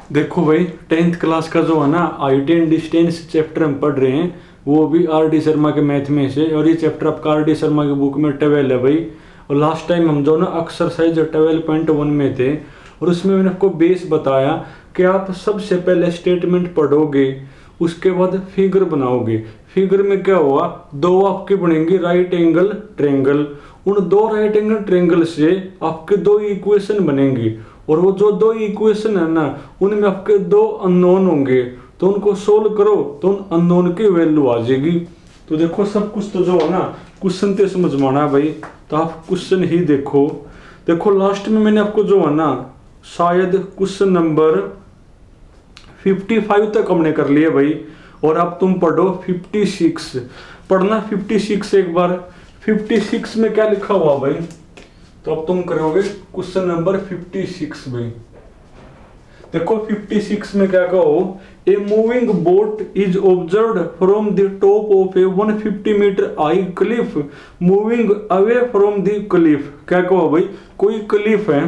देखो भाई, 10th class का जो है ना आईटी एंड डिस्टेंस चैप्टर हम पढ़ रहे हैं, वो भी आर डी शर्मा के मैथ में से। और ये चैप्टर आपका आर डी शर्मा की बुक में 12 है भाई। और लास्ट टाइम हम जो ना एक्सरसाइज 12.1 में थे, और उसमें मैंने आपको बेस बताया कि आप सबसे पहले स्टेटमेंट पढ़ोगे, उसके बाद फिगर बनाओगे। फिगर में क्या हुआ, दो आपके बनेंगे राइट एंगल ट्रेंगल। उन दो राइट एंगल ट्रेंगल से आपके दो इक्वेशन बनेंगी, और वो जो दो इक्वेशन है ना, उनमें आपके दो अननोन होंगे। तो उनको सोल्व करो तो उन अननोन की वैल्यू आ जाएगी। तो देखो, सब कुछ तो जो है ना क्वेश्चन ते समझ में आना है भाई। तो आप क्वेश्चन ही देखो। देखो लास्ट में मैंने आपको जो है ना शायद क्वेश्चन नंबर 55 तक हमने कर लिया भाई। और अब तुम पढ़ो 56। पढ़ना 56 एक बार। 56 में क्या लिखा हुआ भाई, तो अब तुम करोगे क्वेश्चन नंबर 56 भाई। देखो 56 में क्या कहो, a moving boat is observed from the top of a 150 metre high cliff moving away from the cliff. क्या कहो भाई, कोई क्लिफ है,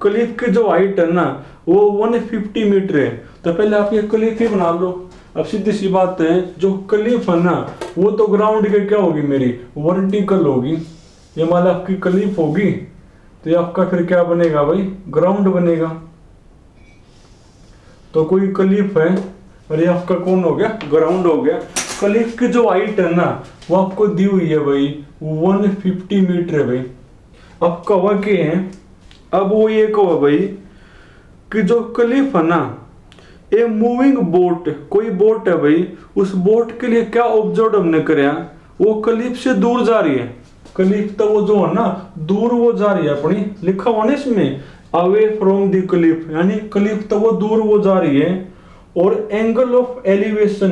क्लिफ की जो हाइट है ना वो 150 मीटर है। तो पहले आप ये क्लिफ ही बना लो। अब सीधी सी बात है, जो क्लिफ है ना वो तो ग्राउंड के क्या होगी, मेरी वर्टिकल होगी। ये मान लो आपकी क्लिफ होगी, तो ये आपका फिर क्या बनेगा भाई, ग्राउंड बनेगा। तो कोई क्लिफ है और ये आपका कौन हो गया, ग्राउंड हो गया। क्लिफ की जो हाइट है ना वो आपको दी हुई है भाई 150 मीटर है भाई। अब कहा के है, अब वो ये कहो भाई कि जो क्लिफ है ना, ए मूविंग बोट, कोई बोट है भाई, उस बोट के लिए क्या ऑब्जर्व हमने कराया, वो क्लिफ से दूर जा रही है। क्लिफ तो वो जो है ना दूर वो जा रही है अपनी, लिखा हुआ ना इसमें अवे फ्रॉम द क्लिफ, यानी क्लिफ तो वो दूर वो जा रही है। और एंगल ऑफ एलिवेशन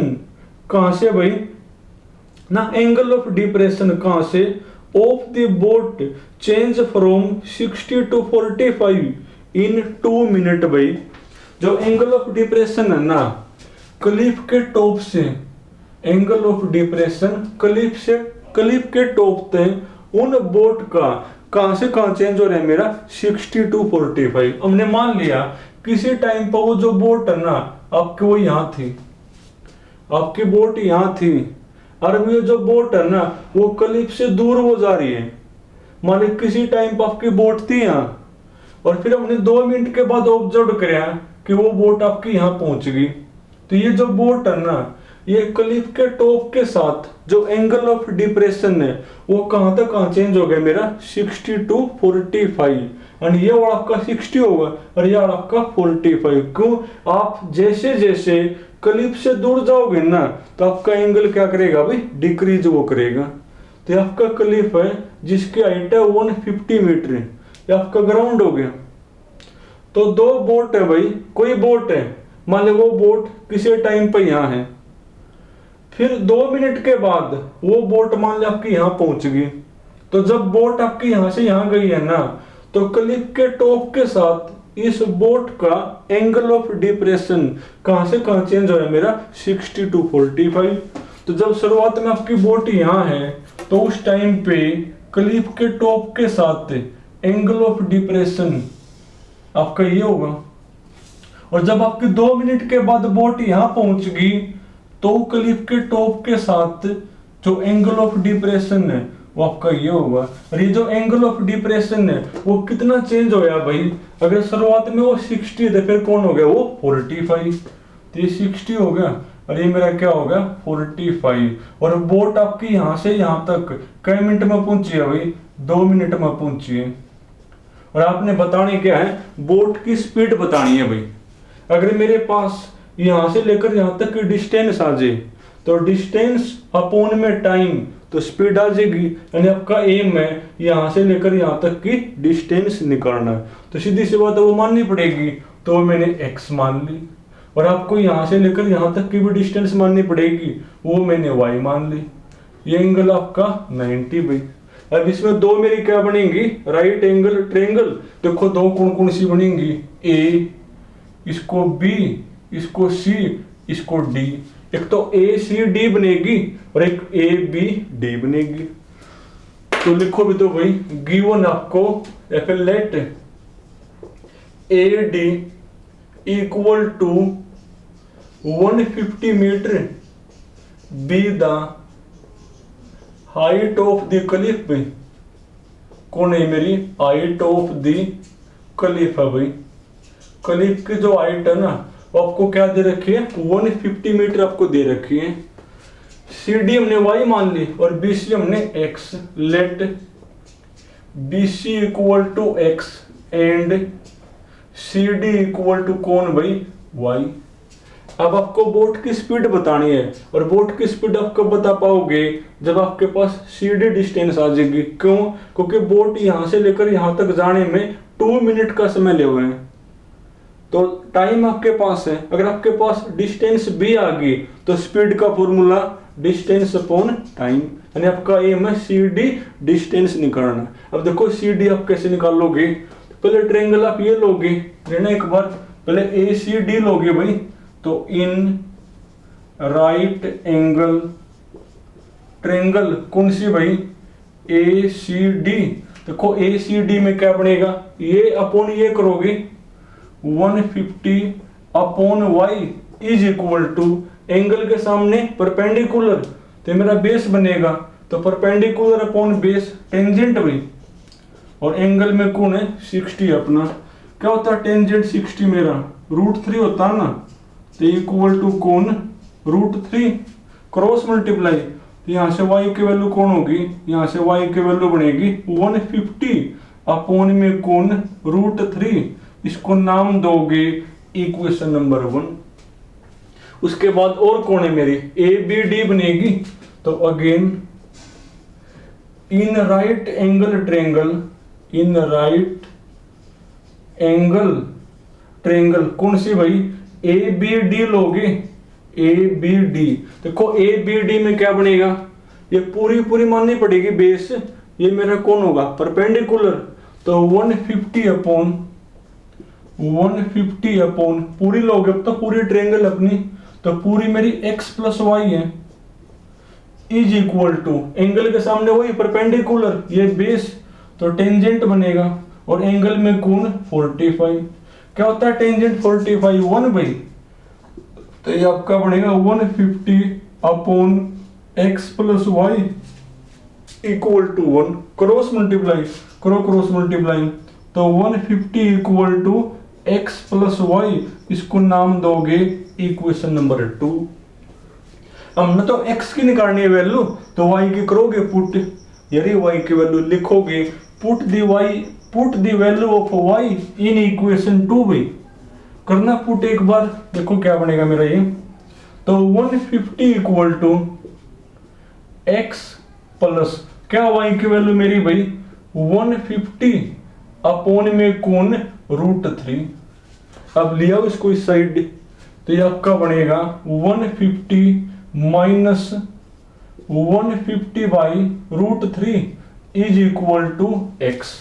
कहां से भाई ना, एंगल ऑफ डिप्रेशन कहां से, of the boat change from 60 to 45 in 2 minute भाई। जो एंगल ऑफ डिप्रेशन है ना क्लिफ के टॉप से, एंगल ऑफ डिप्रेशन क्लिफ से, क्लिफ के टॉप तक उन बोट का कहां से कहां चेंज हो रहा है मेरा, 60 to 45। हमने मान लिया किसी टाइम पर वो जो बोट है ना आपकी वो यहां थी, आपकी बोट यहां थी, और वो जो बोट है ना वो क्लिफ से दूर वो जा रही है। मान ली किसी टाइम पर आपकी बोट थी यहाँ, और फिर हमने 2 मिनट के बाद ऑब्जर्व किया कि वो बोट आपकी यहाँ पहुंच गई। तो ये जो बोट है ना, ये क्लिफ के टॉप के साथ जो एंगल ऑफ डिप्रेशन है वो कहां तक कहां चेंज हो गया मेरा, 60 to 45। एंड ये वाला आपका 60 होगा और ये वाला आपका 45। क्यों, आप जैसे जैसे क्लिफ से दूर जाओगे ना तो आपका एंगल क्या करेगा भाई, डिक्रीज वो करेगा। तो ये आपका क्लिफ है जिसकी हाइट है 150 मीटर, ये आपका ग्राउंड हो गया। तो दो बोट है भाई, कोई बोट है, मान लो वो बोट किसी टाइम पे यहाँ है, फिर 2 मिनट के बाद वो बोट मान लो आपकी यहाँ पहुंच गई। तो जब बोट आपकी यहाँ से यहाँ गई है ना, तो क्लिफ के टॉप के साथ इस बोट का एंगल ऑफ डिप्रेशन कहां से कहां चेंज हो रहा है मेरा, 60 to 45। तो जब शुरुआत में आपकी बोट यहाँ है तो उस टाइम पे क्लिफ के टॉप के साथ एंगल ऑफ डिप्रेशन आपका ये होगा। और जब आपकी 2 मिनट के बाद बोट यहाँ पहुंच गई तो क्लिफ के टॉप के साथ जो एंगल ऑफ डिप्रेशन है वो आपका ये होगा। और ये जो एंगल ऑफ डिप्रेशन है वो कितना चेंज होया भाई, अगर शुरुआत में वो 60 है फिर कौन हो गया वो 45। तो ये 60 हो गया और ये मेरा क्या हो गया 45। और बोट आपकी यहाँ से यहाँ तक कई मिनट में पहुंची है भाई, 2 मिनट में पहुंची है। और आपने बताने क्या है, बोट की स्पीड बतानी है भाई। अगर मेरे पास यहां से लेकर यहां तक की डिस्टेंस आ जाए तो डिस्टेंस अपॉन में टाइम, तो स्पीड आ जाएगी। यानी आपका एम है यहां से लेकर यहां तक की डिस्टेंस निकालना, तो सीधी सी बात है वो माननी पड़ेगी। तो मैंने x मान ली, और आपको यहां से लेकर यहां तक की भी डिस्टेंस माननी पड़ेगी, वो मैंने y मान ली। ये एंगल आपका 90 भाई। अब इसमें दो मेरी क्या बनेंगी, राइट एंगल ट्रायंगल। देखो दो कौन कौन सी बनेंगी, ए, इसको बी, इसको सी, इसको डी। एक तो ए सी डी बनेगी और एक ए बी डी बनेगी। तो लिखो भी तो भाई, गिवन आपको let A D equal to 150 metre B the height of the cliff भाई। कौन है मेरी हाइट ऑफ द क्लिफ है भाई। क्लिफ की जो हाइट है ना वो आपको क्या दे रखी है 150 मीटर आपको दे रखी है। सी डी हमने वाई मान ली और बी सी हमने x. Let B C equal to x and C D equal to कौन भाई वाई। अब आपको बोट की स्पीड बतानी है और बोट की स्पीड आप कब बता पाओगे जब आपके पास सी डी डिस्टेंस आ जाएगी। क्यों? क्योंकि बोट यहां से लेकर यहां तक जाने में 2 मिनट का समय ले हुए हैं, तो टाइम आपके पास है। अगर आपके पास डिस्टेंस भी आ गई तो स्पीड का फॉर्मूला डिस्टेंस अपॉन टाइम, यानी आपका एम है सी डी डिस्टेंस निकालना। अब देखो सी डी आप कैसे निकालोगे, पहले ट्रायंगल आप ये लोगे लेना एक बार, पहले ए सी डी लोगे भाई। तो इन राइट एंगल ट्रायंगल कौन सी भाई ए सी डी। देखो ए सी डी में क्या बनेगा, ये अपॉन ये करोगे 150 upon y is equal to angle के सामने परपेंडिकुलर, तो मेरा बेस बनेगा तो परपेंडिकुलर अपॉन बेस टेंजेंट भाई। और एंगल में कौन है 60 अपना। क्या होता है टेंजेंट 60 मेरा √3 होता है ना, तो इक्वल टू कौन √3 क्रॉस मल्टीप्लाई। तो यहाँ से y की वैल्यू कौन होगी, यहाँ से y की वैल्यू बनेगी 150 अपॉन में कौन √3। इसको नाम दोगे इक्वेशन नंबर 1। उसके बाद और कौन है मेरी ए बी डी बनेगी। तो again in right angle triangle, in right angle triangle कौन सी भाई ए बी डी लोगे, ए बी डी। देखो ए बी डी में क्या बनेगा, ये पूरी माननी पड़ेगी बेस, ये मेरा कौन होगा परपेंडिकुलर। तो 150 अपॉन पूरी लोगे, अब तो पूरी ट्रायंगल अपनी, तो पूरी मेरी x प्लस वाई है इज इक्वल टू एंगल के सामने वही परपेंडिकुलर ये बेस, तो टेंजेंट बनेगा और एंगल में कौन 45। क्या होता है टेंजेंट 45 1 भाई, तो ये आपका बनेगा 150 upon x plus y equal to 1। Cross multiply करो, क्रॉस मल्टीप्लाई, तो 150 equal to x plus y, इसको नाम दोगे इक्वेशन नंबर 2। हमने तो x की निकालनी है वैल्यू, तो y की करोगे पुट, यदि y की वैल्यू लिखोगे put the value of y in equation 2 भाई। करना पुट एक बार, देखो क्या बनेगा मेरा ये। तो 150 इक्वल टू x प्लस क्या y की वैल्यू मेरी भाई 150 अपॉन में कौन √3। अब लिया इसको इस साइड, तो ये आपका बनेगा 150 minus 150 by √3 is equal to x।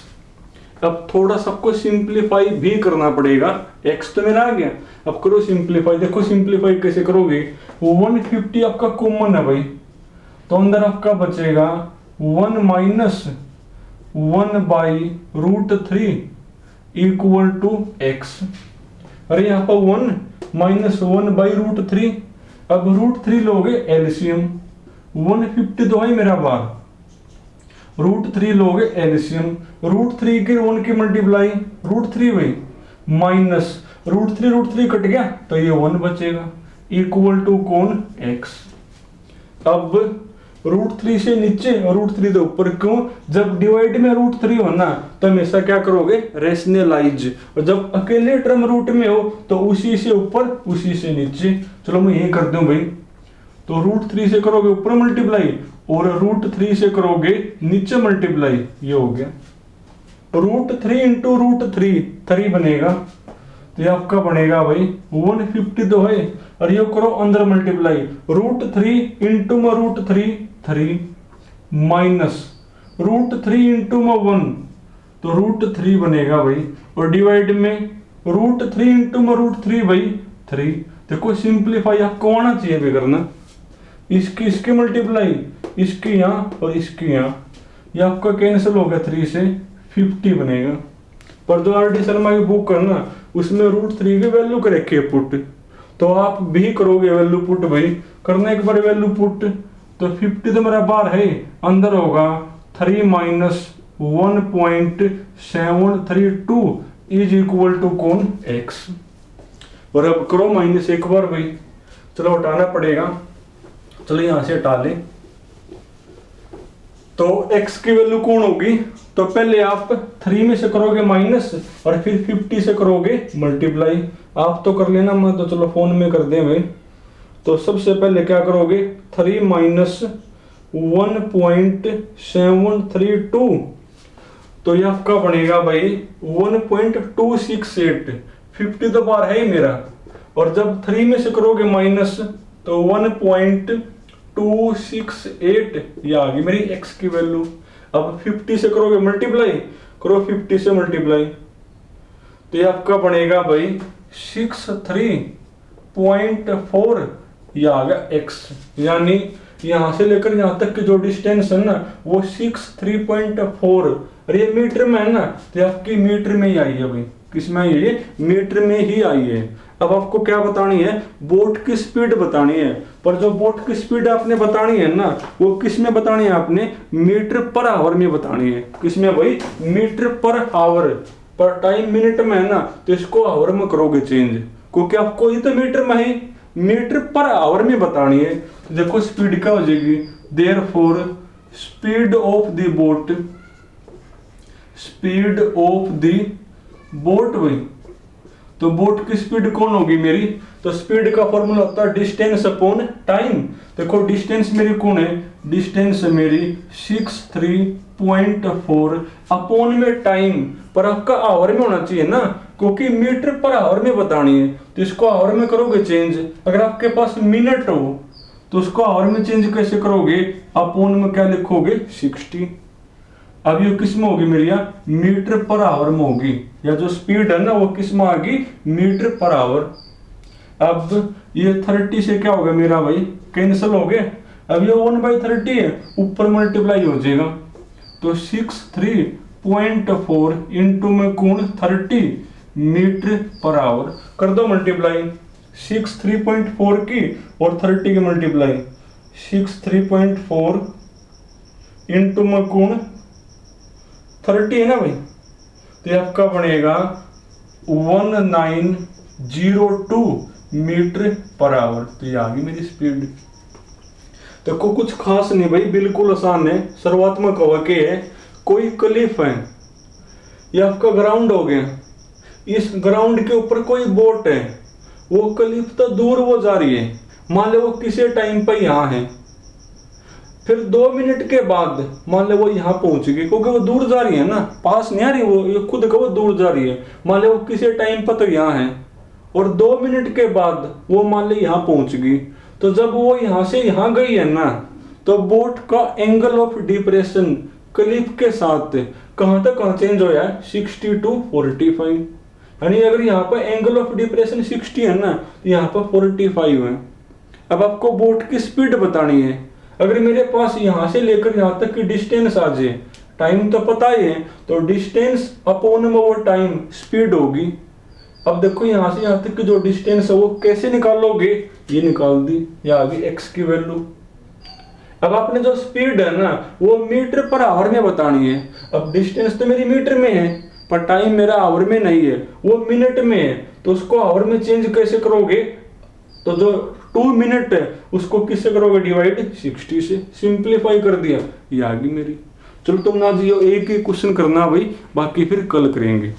अब थोड़ा सबको सिंप्लीफाई भी करना पड़ेगा, x तो मेरा आ गया, अब करो सिंप्लीफाई। देखो सिंप्लीफाई कैसे करोगे, 150 आपका कॉमन है भाई, तो अंदर आपका बचेगा 1 minus 1 by √3 equal to x। अरे यहाँ पर 1 माइनस 1 बाई √3, अब √3 लोगे एलसीएम, 150 तो है मेरा बार, √3 लोगे एलसीएम, √3 की 1 की मल्टीप्लाई √3 भाई माइनस √3 कट गया तो ये 1 बचेगा इक्वल टू कौन x। अब √3 से नीचे और √3 से ऊपर, क्यों? जब डिवाइड में √3 होना तो हमेशा क्या करोगे रेशनलाइज, और जब अकेले टर्म रूट में हो तो उसी से ऊपर उसी से नीचे। चलो मैं यही कर दूं भाई, तो √3 से करोगे ऊपर मल्टीप्लाई और √3 से करोगे नीचे मल्टीप्लाई, ये हो गया √3 इंटू √3 3 बनेगा, तो ये आपका बनेगा भाई 150 तो है, और ये करो अंदर मल्टीप्लाई √3 इंटू में √3 3 माइनस √3 इंटू में 1 तो √3 बनेगा भाई, और डिवाइड में √3 इंटू में √3 भाई 3। देखो सिंप्लीफाई आपको आना चाहिए भी करना, इसकी मल्टीप्लाई इसकी यहाँ और इसकी यहाँ, ये आपका कैंसिल हो गया 3 से 50 बनेगा। पर जो आर डी शर्मा की बुक करना उसमें √3 की वैल्यू कर रखी है पुट, तो आप भी करोगे वैल्यू पुट भाई, करना एक बार वैल्यू पुट। तो 50 तो मेरा बार है, अंदर होगा 3 माइनस 1.732 इज इक्वल टू कौन x। और अब करो माइनस एक बार भाई, चलो हटाना पड़ेगा, चलो यहां से हटा ले। तो x की वैल्यू कौन होगी, तो पहले आप 3 में से करोगे माइनस और फिर 50 से करोगे मल्टीप्लाई। आप तो कर लेना, मैं तो चलो फोन में कर दें भाई। तो सबसे पहले क्या करोगे, 3 माइनस 1.732, तो ये आपका बनेगा भाई 1.268। 50 तो बार है ही मेरा, और जब 3 में से करोगे माइनस तो 1.268 ये आ गई मेरी x की वैल्यू। अब 50 से करोगे मल्टीप्लाई, करो 50 से मल्टीप्लाई, तो ये आपका बनेगा भाई 63.4 ये आ गया x। यानी यहां से लेकर यहां तक की जो डिस्टेंस है ना वो 63.4, और ये मीटर में है ना, तो आपकी मीटर में ही आई है भाई। किसमें ये मीटर में ही आई है। अब आपको क्या बतानी है, बोट की स्पीड बतानी है, पर जो बोट की स्पीड आपने बतानी है ना वो किस में बतानी है, आपने मीटर पर आवर में बतानी है। किसमें भाई, मीटर पर आवर। पर टाइम मिनट में है ना, तो इसको आवर में करोगे चेंज, क्योंकि आपको ये तो मीटर में ही मीटर पर आवर में बतानी है। तो देखो स्पीड क्या हो जाएगी, therefore speed of the boat, speed of the boat भाई। तो बोट की स्पीड कौन होगी मेरी, तो स्पीड का फॉर्मूला होता है डिस्टेंस अपॉन टाइम। देखो डिस्टेंस मेरी कौन है, डिस्टेंस मेरी 63.4 अपॉन में टाइम, पर आपका आवर में होना चाहिए ना, क्योंकि मीटर पर आवर में बतानी है, तो इसको आवर में करोगे चेंज। अगर आपके पास मिनट हो तो उसको आवर में चेंज कैसे करोगे, अपॉन में क्या लिखोगे 60। अब ये किस में होगी मेरी, मीटर पर आवर में होगी, या जो स्पीड है ना वो किस में आ गई, मीटर पर आवर। अब ये 30 से क्या होगा मेरा भाई, कैंसिल हो गए। अब ये 1/30 है, ऊपर मल्टीप्लाई हो जाएगा, तो 63.4 इंटू में कौन 30 मीटर पर आवर, कर दो मल्टीप्लाई। 63.4 की और 30 की मल्टीप्लाई, 63.4 इंटू में कौन 30 है ना भाई, तो ये आपका बनेगा 1902 मीटर पर आवर। तो ये आ गई मेरी स्पीड। देखो कुछ खास नहीं भाई, बिल्कुल आसान है। सर्वात्मक वाक्य है, कोई क्लिफ है, ये आपका ग्राउंड हो गया, इस ग्राउंड के ऊपर कोई बोट है, वो क्लिफ तो दूर वो जा रही है, मान लो वो किसी टाइम पर यहाँ है, फिर 2 मिनट के बाद मान लो वो यहाँ पहुंच गई, क्योंकि वो दूर जा रही है ना, पास नहीं आ रही, वो ये खुद का वो दूर जा रही है। मान लो वो किसी टाइम पर तो यहाँ है, और 2 मिनट के बाद वो मान लो यहाँ पहुंच गई, तो जब वो यहाँ से यहाँ गई है ना, तो बोट का एंगल ऑफ डिप्रेशन क्लिफ के साथ कहाँ तक कहाँ चेंज हो है, 60 to 45। यानी अगर यहाँ पर एंगल ऑफ डिप्रेशन 60 है ना, तो यहाँ पर 45 है। अब आपको बोट की स्पीड बतानी है। अगर मेरे पास यहाँ से लेकर यहाँ तक की डिस्टेंस आ जाए, टाइम तो पता ही है, तो डिस्टेंस अपॉन में वो टाइम स्पीड होगी। अब देखो यहाँ से यहाँ तक की जो डिस्टेंस है वो कैसे निकालोगे, ये निकाल दी, ये आ गई x की वैल्यू। अब आपने जो स्पीड है ना वो मीटर पर आवर में बतानी है। अब डिस्टेंस तो मेरी मीटर में है, पर टाइम मेरा आवर में नहीं है, वो मिनट में है, तो उसको आवर में चेंज कैसे करोगे, तो जो 2 मिनट है उसको किससे करोगे, डिवाइड 60 से, सिंप्लीफाई कर दिया, ये आ गई मेरी। चलो तुम ना जियो, एक ही क्वेश्चन करना भाई, बाकी फिर कल करेंगे।